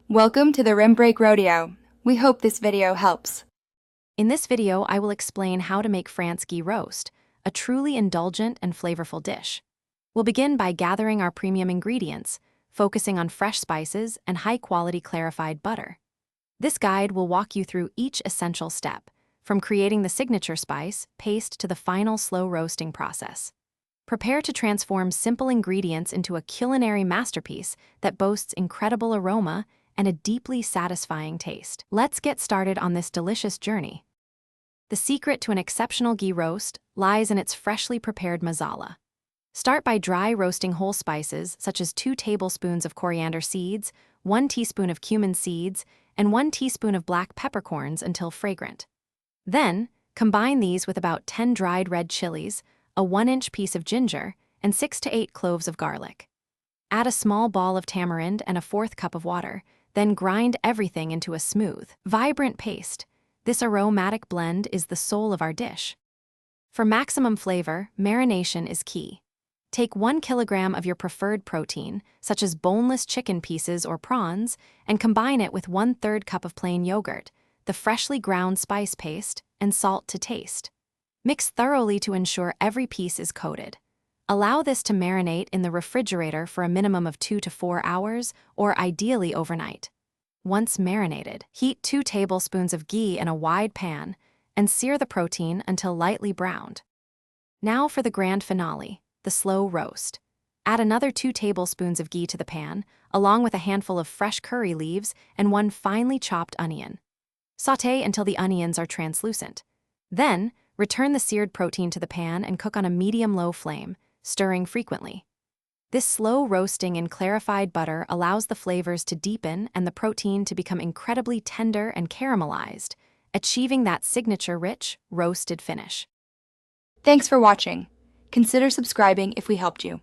Welcome to the Rim Break Rodeo. We hope this video helps. In this video, I will explain how to make France ghee roast, a truly indulgent and flavorful dish. We'll begin by gathering our premium ingredients, focusing on fresh spices and high-quality clarified butter. This guide will walk you through each essential step, from creating the signature spice paste to the final slow roasting process. Prepare to transform simple ingredients into a culinary masterpiece that boasts incredible aroma and a deeply satisfying taste. Let's get started on this delicious journey. The secret to an exceptional ghee roast lies in its freshly prepared masala. Start by dry roasting whole spices such as 2 tablespoons of coriander seeds, 1 teaspoon of cumin seeds, and 1 teaspoon of black peppercorns until fragrant. Then, combine these with about 10 dried red chilies, a 1-inch piece of ginger, and 6 to 8 cloves of garlic. Add a small ball of tamarind and a 1/4 cup of water, then grind everything into a smooth, vibrant paste. This aromatic blend is the soul of our dish. For maximum flavor, marination is key. Take 1 kilogram of your preferred protein, such as boneless chicken pieces or prawns, and combine it with 1/3 cup of plain yogurt, the freshly ground spice paste, and salt to taste. Mix thoroughly to ensure every piece is coated. Allow this to marinate in the refrigerator for a minimum of 2 to 4 hours, or ideally overnight. Once marinated, heat 2 tablespoons of ghee in a wide pan and sear the protein until lightly browned. Now for the grand finale, the slow roast. Add another 2 tablespoons of ghee to the pan, along with a handful of fresh curry leaves and 1 finely chopped onion. Sauté until the onions are translucent. Then, return the seared protein to the pan and cook on a medium-low flame, stirring frequently. This slow roasting in clarified butter allows the flavors to deepen and the protein to become incredibly tender and caramelized, achieving that signature rich, roasted finish. Thanks for watching. Consider subscribing if we helped you.